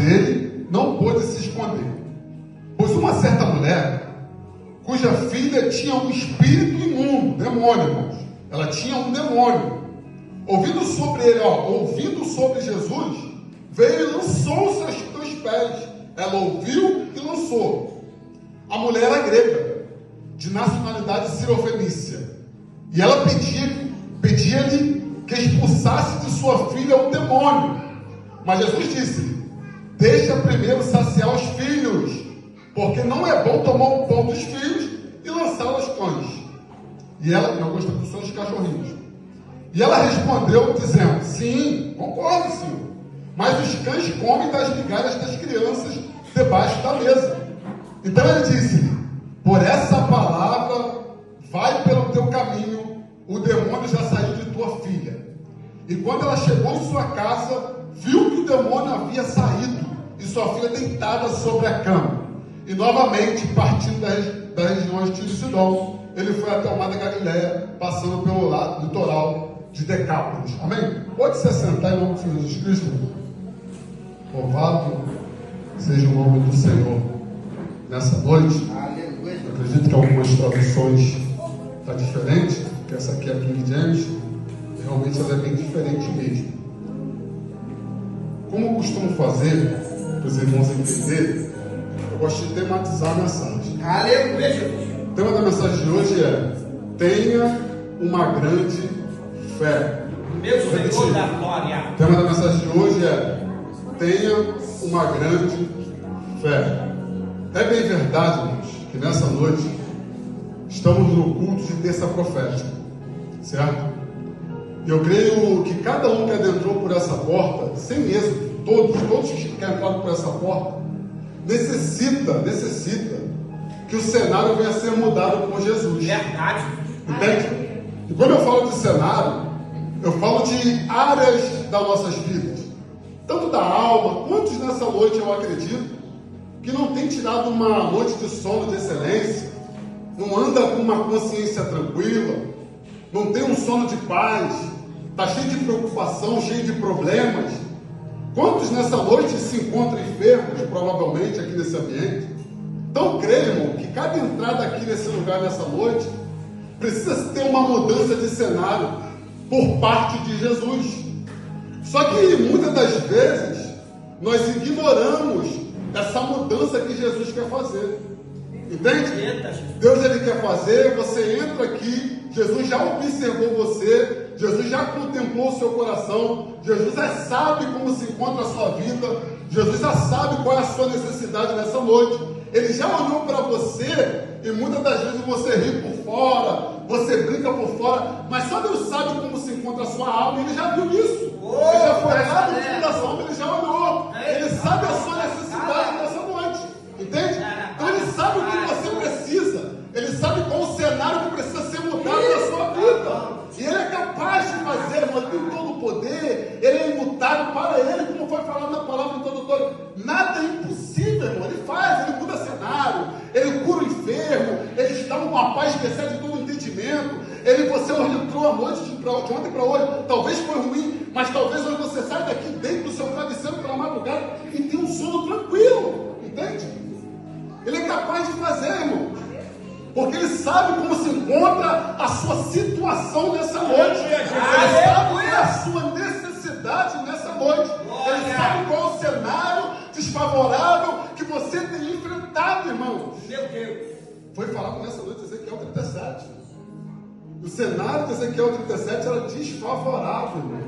ele não pôde se esconder. Pois uma certa mulher, cuja filha tinha um espírito imundo, demônio, irmãos. Ela tinha um demônio. Ouvindo sobre Jesus, veio e lançou-se aos teus pés. Ela ouviu e lançou. A mulher era grega, de nacionalidade cirofenícia. E ela pedia-lhe que expulsasse de sua filha o demônio. Mas Jesus disse-lhe: deixa primeiro saciar os filhos, porque não é bom tomar o pão dos filhos e lançá-lo aos cães. E ela, em algumas traduções, cachorrinhos. E ela respondeu, dizendo: sim, concordo, Senhor. Mas os cães comem das migalhas das crianças debaixo da mesa. Então ele disse-lhe: por essa palavra, vai pelo teu caminho, o demônio já saiu de tua filha. E quando ela chegou em sua casa, viu que o demônio havia saído e sua filha deitada sobre a cama. E novamente, partindo da região de Tiro e Sidom, ele foi até o mar da Galileia, passando pelo lado litoral de Decápolis. Amém? Pode se assentar em nome de Jesus Cristo. Louvado seja o nome do Senhor nessa noite. Eu acredito que algumas traduções estão diferentes, porque essa aqui é a King James, e realmente ela é bem diferente mesmo. Como eu costumo fazer, para os irmãos entenderem, eu gosto de tematizar a mensagem. O tema da mensagem de hoje é: tenha uma grande fé. Meu Senhor da glória. O tema da mensagem de hoje é: tenha uma grande fé. É bem verdade, irmãos, que nessa noite estamos no culto de terça profética, certo? E eu creio que cada um que adentrou por essa porta, sem êxito, todos que entraram por essa porta, necessita que o cenário venha a ser mudado por Jesus. Verdade. Entende? E quando eu falo de cenário, eu falo de áreas das nossas vidas, tanto da alma. Quantos nessa noite, eu acredito, que não tem tirado uma noite de sono de excelência, não anda com uma consciência tranquila, não tem um sono de paz, está cheio de preocupação, cheio de problemas? Quantos nessa noite se encontram enfermos, provavelmente, aqui nesse ambiente? Então, creio, irmão, que cada entrada aqui nesse lugar, nessa noite, precisa ter uma mudança de cenário por parte de Jesus. Só que, muitas das vezes, nós ignoramos essa mudança que Jesus quer fazer. Entende? Deus, ele quer fazer, você entra aqui, Jesus já observou você, Jesus já contemplou o seu coração, Jesus já sabe como se encontra a sua vida, Jesus já sabe qual é a sua necessidade nessa noite. Ele já olhou para você e muitas das vezes você ri por fora, você brinca por fora, mas só Deus sabe como se encontra a sua alma. Ele já viu isso, ele já foi lá no fundo da sua alma, ele já olhou, ele sabe a sua necessidade nessa noite, entende? Então ele sabe o que você precisa, ele sabe qual o cenário que precisa ser mudado na sua vida, e ele é capaz de fazer, irmão. Ele tem todo o poder, ele é imutável. Para ele, como foi falado na palavra introdutória, nada é impossível, irmão. Ele faz, ele muda cenário, ele cura o enfermo, ele está uma paz que excede todo o entendimento. Você hoje entrou à noite, de ontem para hoje, talvez foi ruim, mas talvez hoje você saia daqui dentro do seu travesseiro pela madrugada e tenha um sono tranquilo, entende? Ele é capaz de fazer, irmão, porque ele sabe como se encontra a sua situação nessa noite. Ele sabe qual é a sua necessidade nessa noite. Ele sabe qual é o cenário desfavorável que você tem enfrentado, irmão. Meu Deus. Foi falado nessa noite Ezequiel 37. O cenário de Ezequiel 37 era desfavorável, irmão.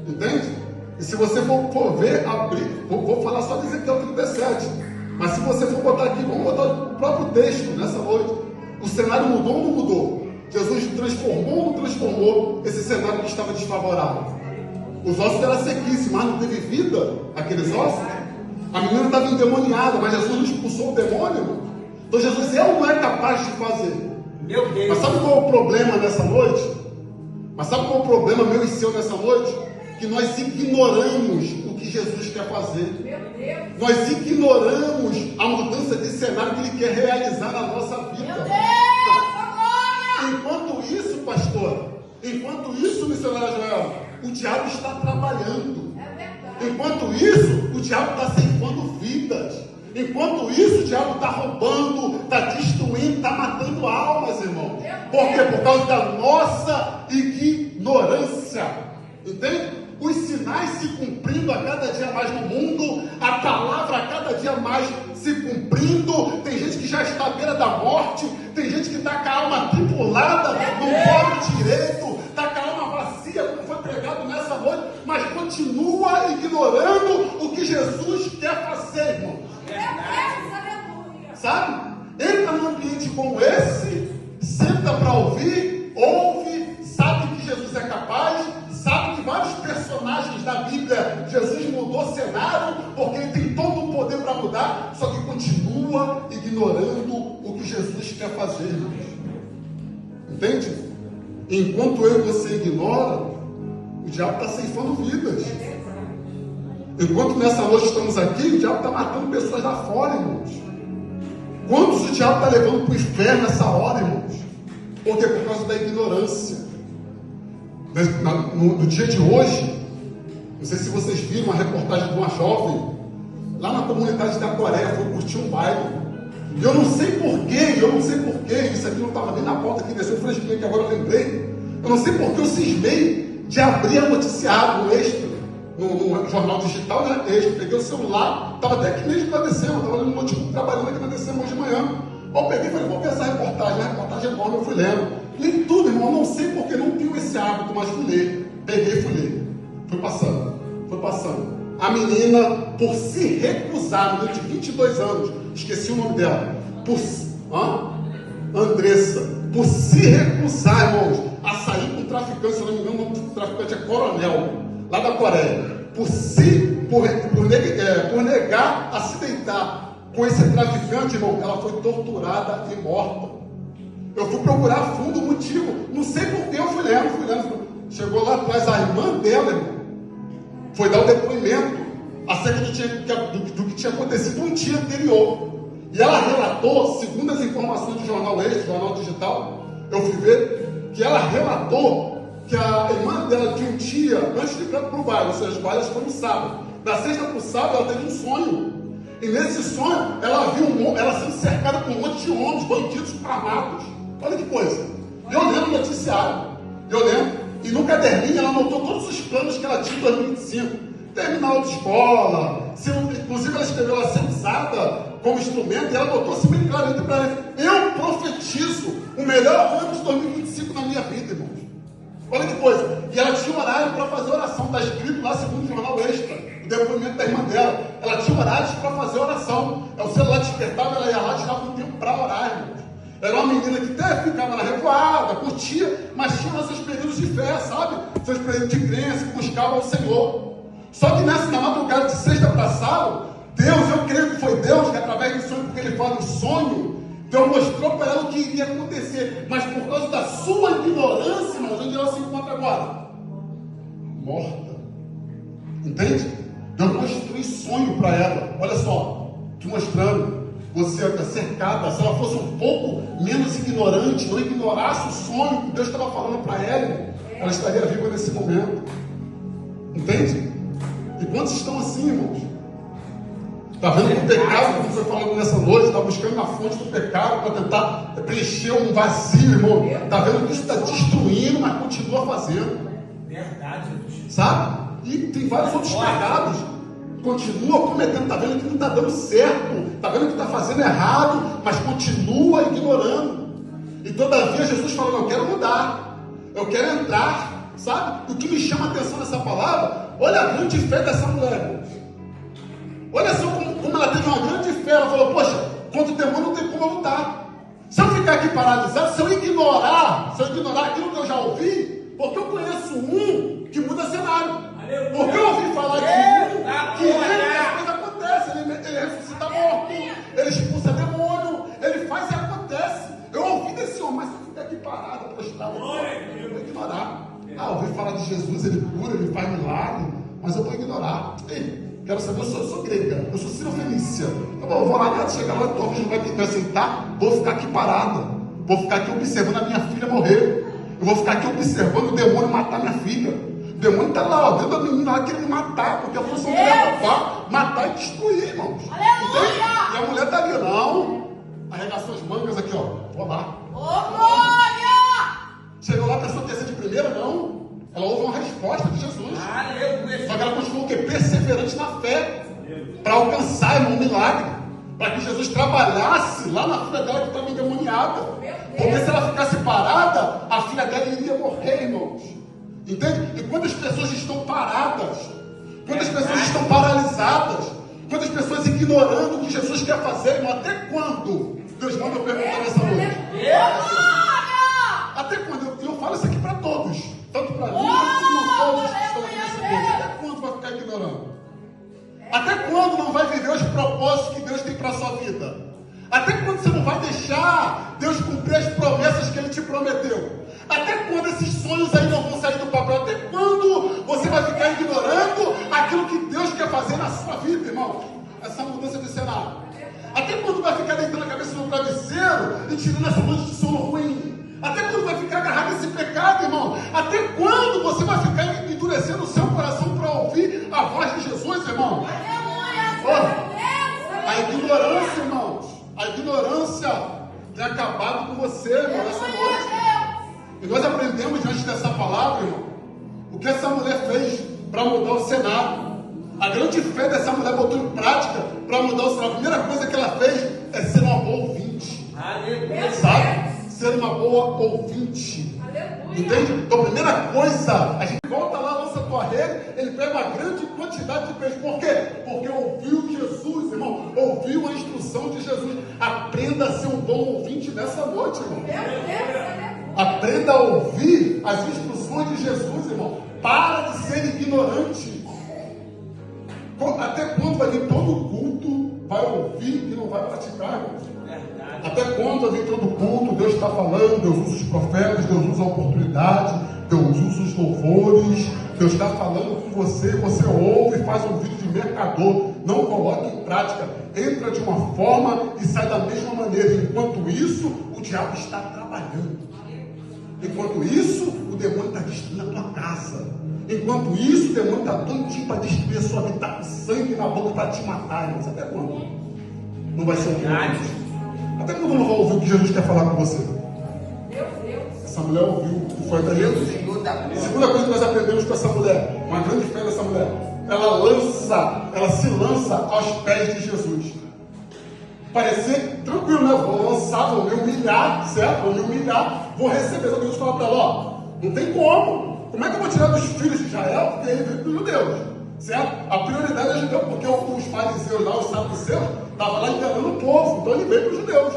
Entende? E se você for ver, vou falar só de Ezequiel 37. Mas se você for botar aqui, vamos botar o próprio texto nessa noite. O cenário mudou ou não mudou? Jesus transformou ou não transformou esse cenário que estava desfavorável? Os ossos eram sequíssimos, mas não teve vida aqueles ossos. A menina estava endemoniada, mas Jesus não expulsou o demônio. Então Jesus é ou não é capaz de fazer? Meu Deus. Mas sabe qual é o problema nessa noite? Mas sabe qual é o problema meu e seu nessa noite? Que nós ignoramos o que Jesus quer fazer. Nós ignoramos a mudança de cenário que Ele quer realizar na nossa vida. Meu Deus, agora! Enquanto isso, pastor, enquanto isso, missionária Joel, o diabo está trabalhando. Enquanto isso, o diabo está sem Enquanto isso, o diabo está roubando, está destruindo, está matando almas, irmão. Por quê? Por causa da nossa ignorância. Entende? Os sinais se cumprindo a cada dia mais no mundo, a palavra a cada dia mais se cumprindo. Tem gente que já está à beira da morte, tem gente que está com a alma tripulada, não come direito, está com a alma vazia, como foi pregado nessa noite, mas continua ignorando o que Jesus quer fazer, irmão. Sabe? Entra num ambiente como esse, senta para ouvir, ouve, sabe que Jesus é capaz, sabe que vários personagens da Bíblia, Jesus mudou o cenário, porque ele tem todo o poder para mudar, só que continua ignorando o que Jesus quer fazer, irmãos. Entende? Enquanto eu e você ignora, o diabo está ceifando vidas. Enquanto nessa noite estamos aqui, o diabo está matando pessoas lá fora, irmãos. Quantos o diabo está levando para o inferno nessa hora, irmãos? Porque por causa da ignorância. No dia de hoje, não sei se vocês viram uma reportagem de uma jovem lá na comunidade da Coreia, foi curtir um baile. E eu não sei porquê, isso aqui não estava nem na pauta que desceu fresquinho, que agora eu lembrei. Eu não sei porquê eu cismei de abrir a noticiário no Extra, no jornal digital, né? Extra. Peguei o celular, estava até aqui mesmo na Decema, estava ali no notebook trabalhando aqui na Decema hoje de manhã. Eu peguei e falei, vou ver essa reportagem, a reportagem é nova, eu fui lendo. Li tudo, irmão, não sei porque não tenho esse hábito, mas fui ler. Peguei e fui ler. Foi passando. A menina, por se recusar, menina de 22 anos, esqueci o nome dela, Andressa, por se recusar, irmãos, a sair com um traficante, se não me engano, o nome do traficante é Coronel, lá da Coreia, por negar a se deitar com esse traficante, irmão, ela foi torturada e morta. Eu fui procurar a fundo o motivo, não sei por que eu fui lendo. Chegou lá atrás a irmã dela, irmão, foi dar o depoimento acerca do que tinha acontecido um dia anterior. E ela relatou, segundo as informações do jornal Extra, jornal digital, eu fui ver que ela relatou que a irmã dela tinha um dia antes de ir para o baile, ou seja, os bailes foram no sábado. Da sexta para o sábado, ela teve um sonho. E nesse sonho, ela viu ela sendo cercada por um monte de homens, bandidos armados. Olha que coisa. Eu lembro o noticiário. E no caderninho ela anotou todos os planos que ela tinha em 2025. Terminar de escola. Inclusive ela escreveu ela ser usada como instrumento. E ela botou assim bem claramente para ela. Eu profetizo o melhor ano de 2025 na minha vida, irmãos. Olha que coisa. E ela tinha horário para fazer oração. Está escrito lá segundo o jornal Extra. O depoimento da irmã dela. Ela tinha horários para fazer oração. O celular despertava, ela ia lá e tirava um tempo para orar, irmãos. Era uma menina que até ficava na revoada, curtia, mas tinha os seus períodos de fé, sabe? Seus períodos de crença, que buscava o Senhor. Só que na madrugada de sexta para sábado, Deus, eu creio que foi Deus que através do sonho, porque ele fala em sonho, Deus mostrou para ela o que iria acontecer. Mas por causa da sua ignorância, irmãos, onde ela se encontra agora? Morta. Entende? Deus mostrou em sonho para ela. Olha só, te mostrando. Você está cercada, se ela fosse um pouco menos ignorante, não ignorasse o sonho que Deus estava falando para ela estaria viva nesse momento. Entende? E quantos estão assim, irmãos? Está vendo que o pecado, como foi falando nessa noite, está buscando na fonte do pecado para tentar preencher um vazio, irmão. Está vendo que isso está destruindo, mas continua fazendo. Verdade. Sabe? E tem vários outros pecados. Continua cometendo, está vendo que não está dando certo, está vendo que está fazendo errado, mas continua ignorando. E todavia Jesus falou, eu quero mudar, eu quero entrar, sabe? O que me chama a atenção nessa palavra, olha a grande fé dessa mulher. Olha só como ela teve uma grande fé, ela falou, poxa, contra o demônio não tem como eu lutar. Se eu ficar aqui paralisado, se eu ignorar aquilo que eu já ouvi, porque eu conheço um que muda cenário. Porque eu ouvi falar de um que as coisas acontecem, ele ressuscita morto, ele expulsa demônio, ele faz e acontece. Eu ouvi desse homem, mas se eu ficar aqui parado, prostrado, eu vou ignorar. Eu ouvi falar de Jesus, ele cura, ele faz milagre, mas eu vou ignorar. Ei, quero saber, eu sou grega, eu sou cirofenícia. Eu vou lá, chegar lá, o não vai me aceitar, vou ficar aqui parada, vou ficar aqui observando a minha filha morrer, eu vou ficar aqui observando o demônio matar minha filha. O demônio está lá, dentro da menina lá querendo matar, porque a função dele é matar e destruir, irmãos. Aleluia! a mulher está ali, não. Arregaçou as mangas aqui, ó. Vou lá. Ô, glória! Chegou lá, pensou que ia ser de primeira, não. Ela ouve uma resposta de Jesus. Aleluia. Só que ela continuou o quê? Perseverante na fé. Para alcançar, irmão, um milagre. Para que Jesus trabalhasse lá na filha dela que estava endemoniada. Porque se ela ficasse parada, a filha dela iria morrer, irmãos. Entende? E quando as pessoas estão paradas, quando as pessoas estão paralisadas, quando as pessoas ignorando o que Jesus quer fazer, irmão, até quando? Deus manda eu perguntar nessa noite. Até quando? Eu falo isso aqui para todos. Tanto para mim, quanto para todos que estão aqui nessa noite. Até quando vai ficar ignorando? Até quando não vai viver os propósitos que Deus tem para a sua vida? Até quando você não vai deixar Deus cumprir as promessas que Ele te prometeu? Até quando esses sonhos aí não vão sair do papel? Até quando você vai ficar ignorando aquilo que Deus quer fazer na sua vida, irmão? Essa mudança de cenário. Até quando vai ficar deitando a cabeça no travesseiro e tirando essa noite de sono ruim? Até quando vai ficar agarrado nesse pecado, irmão? Até quando você vai ficar endurecendo o seu coração para ouvir a voz de Jesus, irmão? A ignorância, irmãos. A ignorância tem acabado com você, irmão, nessa noite. E nós aprendemos diante dessa palavra, irmão, o que essa mulher fez para mudar o cenário. A grande fé dessa mulher botou em prática para mudar o cenário. A primeira coisa que ela fez é ser uma boa ouvinte. Aleluia. Sabe? Ser uma boa ouvinte. Entende? Então, a primeira coisa, a gente volta lá, lança a tua rede, ele pega uma grande quantidade de peixe. Por quê? Porque ouviu Jesus, irmão. Ouviu a instrução de Jesus. Aprenda a ser um bom ouvinte nessa noite, irmão. Aprenda a ouvir as instruções de Jesus, irmão. Para de ser ignorante. Até quando vai vir todo culto, vai ouvir e não vai praticar, irmão? Até quando vai vir todo culto, Deus está falando, Deus usa os profetas, Deus usa a oportunidade, Deus usa os louvores, Deus está falando com você, você ouve e faz um vídeo de mercador, não coloca em prática, entra de uma forma e sai da mesma maneira. Enquanto isso, o diabo está trabalhando. Enquanto isso, o demônio está destruindo a tua casa. Enquanto isso, o demônio está doidinho para destruir a sua vida, está com sangue na boca para te matar, irmãos. Até quando? Não vai ser um momento. Até quando não vai ouvir o que Jesus quer falar com você? Essa mulher ouviu e foi até Deus. A segunda coisa que nós aprendemos com essa mulher, uma grande fé dessa mulher, ela se lança aos pés de Jesus. Parecer tranquilo, né? Vou lançar, vou me humilhar, certo? Vou me humilhar, vou receber. Só que Jesus fala para ela, ó, não tem como. Como é que eu vou tirar dos filhos de Israel? Porque ele veio dos judeus, certo? A prioridade é judeu, porque os fariseus lá, os saduceus, estavam lá enganando o povo. Então ele veio para os judeus,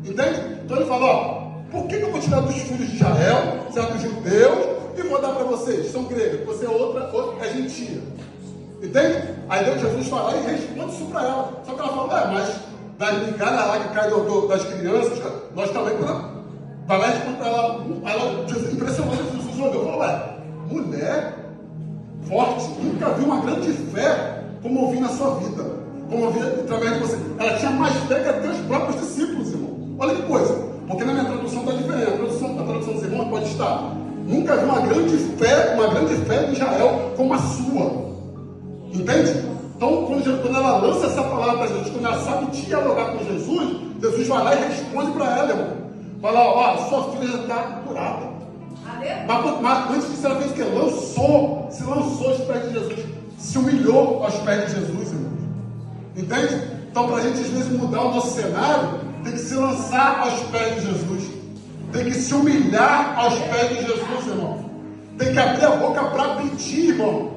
entende? Então ele fala, ó, por que eu vou tirar dos filhos de Israel, certo? Os judeus, e vou dar para vocês, são gregos, você é outra é gentia. Entende? Aí Deus, Jesus vai lá e responde isso para ela. Só que ela fala, mas das migalhas lá que cai das crianças, nós também podemos. Vai lá e responde para ela, Jesus, impressionante, Jesus olhou e falou, mulher forte, nunca vi uma grande fé como eu vi na sua vida, como eu vi através de você. Ela tinha mais fé que até os próprios discípulos, irmão. Olha que coisa, porque na minha tradução está diferente. A tradução dos irmãos pode estar, nunca vi uma grande fé em Israel como a sua. Entende? Então, quando ela lança essa palavra para Jesus, quando ela sabe dialogar com Jesus, Jesus vai lá e responde para ela, irmão. Fala, ó, sua filha já está curada. Mas antes disso, ela fez o quê? Se lançou aos pés de Jesus. Se humilhou aos pés de Jesus, irmão. Entende? Então, para a gente, às vezes, mudar o nosso cenário, tem que se lançar aos pés de Jesus. Tem que se humilhar aos pés de Jesus, irmão. Tem que abrir a boca para pedir, irmão.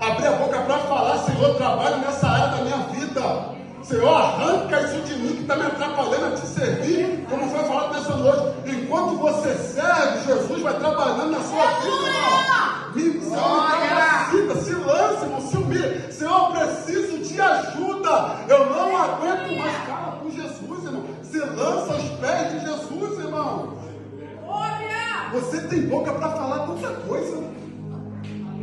Abrir a boca para falar, Senhor, trabalho nessa área da minha vida. Senhor, arranca isso de mim que está me atrapalhando a te servir, como foi falado nessa noite. Enquanto você serve, Jesus vai trabalhando na sua vida, irmão. Se lance, irmão, se humilhe. Senhor, eu preciso de ajuda. Eu não aguento mais. Fala com Jesus, irmão. Se lança aos pés de Jesus, irmão. Você tem boca para falar tanta coisa.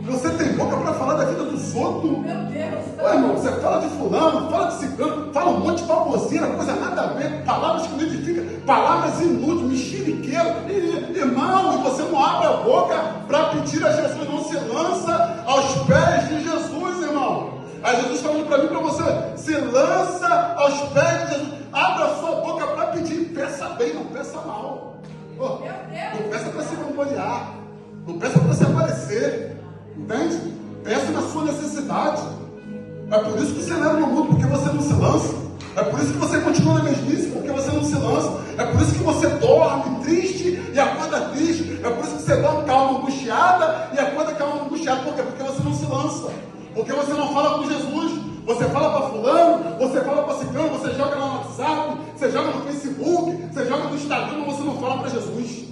Você tem boca para falar da vida dos outros? Meu Deus! Ô, irmão, você fala de fulano, fala de ciclano, fala um monte de baboseira, coisa nada a ver, palavras que não edificam, palavras inúteis, mexeriqueira. Irmão, e você não abre a boca para pedir a Jesus, não se lança aos pés de Jesus, irmão. Aí Jesus falando para mim e para você, se lança aos pés de Jesus. Abra a sua boca para pedir. Peça bem, não peça mal. Oh, não peça para se vangloriar. Não peça para se aparecer. Entende? Peça na sua necessidade. É por isso que você não é no mundo, porque você não se lança. É por isso que você continua na mesmice, porque você não se lança. É por isso que você dorme triste e acorda triste. É por isso que você dorme com a alma angustiada e acorda com a alma angustiada. Por quê? Porque você não se lança. Porque você não fala com Jesus. Você fala para fulano, você fala para ciclano, você joga lá no WhatsApp, você joga no Facebook, você joga no Instagram, mas você não fala para Jesus.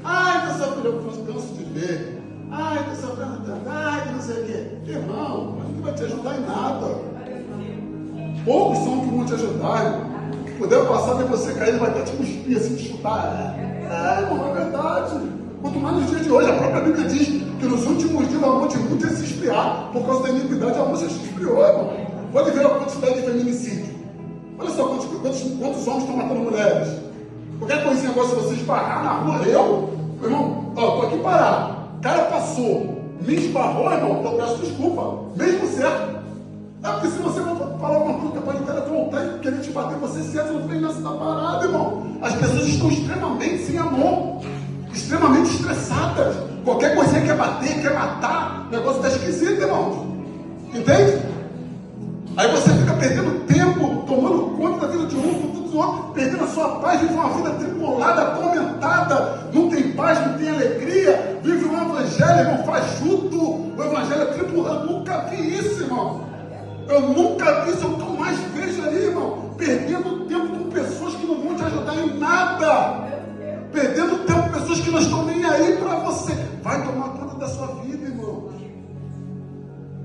Ai, que sofrendo, eu canso de ver. Ai, que sofrendo tanto. Ai, que não sei o quê. Irmão, mas não vai te ajudar em nada. Poucos são que vão te ajudar, irmão. Que puder passar de você cair, ele vai até te cuspir, assim, te chutar. Irmão, é verdade. Quanto mais nos dias de hoje, a própria Bíblia diz que nos últimos dias o amor de muitos ia se esfriar. Por causa da iniquidade, o amor se esfriou, irmão. Pode ver a quantidade de feminicídio. Olha só quantos homens estão matando mulheres. Qualquer coisinha agora, se você esbarrar na rua, meu irmão, ó, tô aqui parado. O cara passou, me esbarrou, irmão, eu peço desculpa. Mesmo certo. É porque se você for falar uma coisa, capaz de o cara voltar e querer te bater, você certo, não tem nessa parada, irmão. As pessoas estão extremamente sem amor. Extremamente estressadas. Qualquer coisinha quer bater, quer matar. O negócio está esquisito, irmão. Entende? Aí você fica perdendo tempo, tomando conta da vida de um, com dos outros, perdendo a sua paz, vive uma vida tribulada, atormentada, não tem paz, não tem alegria, vive um evangelho, irmão, fajuto, o evangelho é tribulado. Eu nunca vi isso, irmão. Eu nunca vi isso, é o que eu mais vejo ali, irmão. Perdendo tempo com pessoas que não vão te ajudar em nada. Perdendo tempo com pessoas que não estão nem aí para você. Vai tomar conta da sua vida, irmão.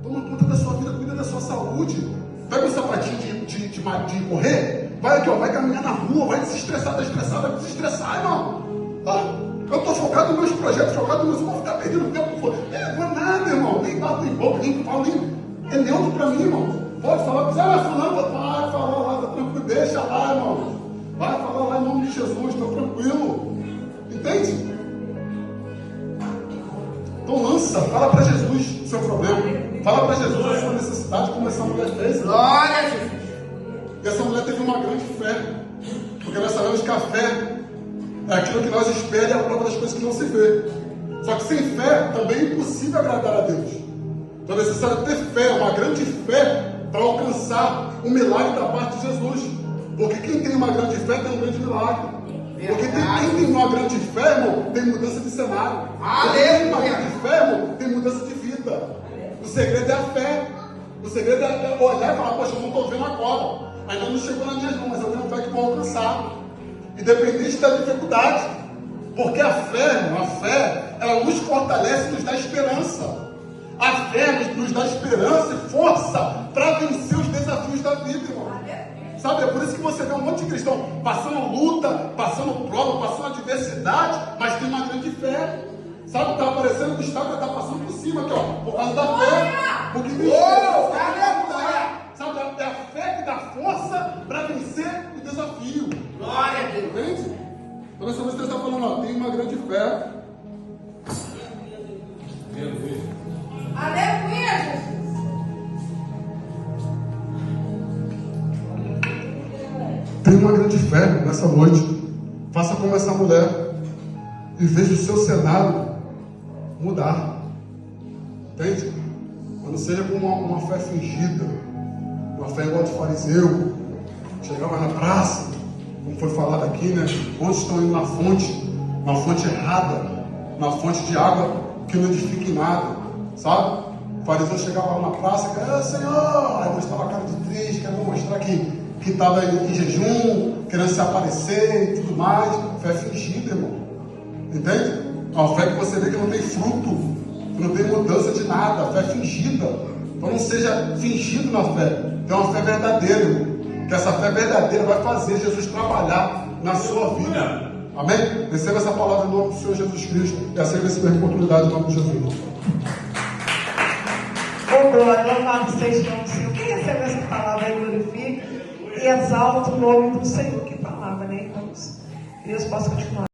Toma conta da sua vida, cuida da sua saúde. Pega o sapatinho de correr, vai aqui, ó, vai caminhar na rua, vai desestressar, tá estressado, vai desestressar, irmão. Eu estou focado nos meus projetos, focado nos meus, vou ficar perdendo tempo. Não é nada, irmão. Nem bato, nem boca, nem falo, nem. É neutro para mim, irmão. Pode falar, fulano, vai falar lá, tá tranquilo, deixa lá, irmão. Vai falar lá em nome de Jesus, estou tranquilo. Entende? Então lança, fala para Jesus o seu problema. Fala para Jesus a sua necessidade, como essa mulher fez. Glória a Jesus. E essa mulher teve uma grande fé. Porque nós sabemos que a fé é aquilo que nós esperamos e a prova das coisas que não se vê. Só que sem fé também é impossível agradar a Deus. Então é necessário ter fé, uma grande fé, para alcançar o milagre da parte de Jesus. Porque quem tem uma grande fé tem um grande milagre. Porque quem tem uma grande fé, irmão, tem mudança de cenário. Quem tem uma grande fé, irmão, tem mudança de vida. O segredo é a fé. O segredo é olhar e falar, poxa, eu não estou vendo agora. Ainda não chegou nas minhas mãos, mas eu tenho fé que vou alcançar. Independente da dificuldade. Porque a fé, irmão, a fé, ela nos fortalece e nos dá esperança. A fé nos dá esperança e força para vencer os desafios da vida, irmão. Sabe, é por isso que você vê um monte de cristão passando luta, passando prova, passando adversidade, mas tem uma grande fé. Sabe, está aparecendo que o Estado está passando por cima aqui, ó, por causa da fé. Porque tem sabe, é a fé que dá força para vencer o desafio. Glória a Deus. Entende? Então essa música está falando, ó, tem uma grande fé. Aleluia, Jesus. Tenha uma grande fé nessa noite. Faça como essa mulher e veja o seu cenário mudar. Entende? Quando seja com uma fé fingida, uma fé igual de fariseu, chegava na praça, como foi falado aqui, né? Onde estão indo na fonte errada, na fonte de água que não edifica em nada, sabe? O fariseu chegava lá na praça, Senhor, aí mostrava a cara de triste, querendo mostrar que estava em jejum, querendo se aparecer e tudo mais. Fé fingida, irmão. Entende? Uma fé que você vê que não tem fruto, que não tem mudança de nada. Fé fingida. Então não seja fingido na fé. Tenha uma fé verdadeira, irmão. Que essa fé verdadeira vai fazer Jesus trabalhar na sua vida. Amém? Receba essa palavra em nome do Senhor Jesus Cristo. E assim receba a oportunidade em nome de Jesus. Oh, glória, louvado seja o nome do Senhor. Quem recebe essa palavra aí, glorifica e exalta o nome do Senhor. Que palavra, né, irmãos? Que Deus possa continuar.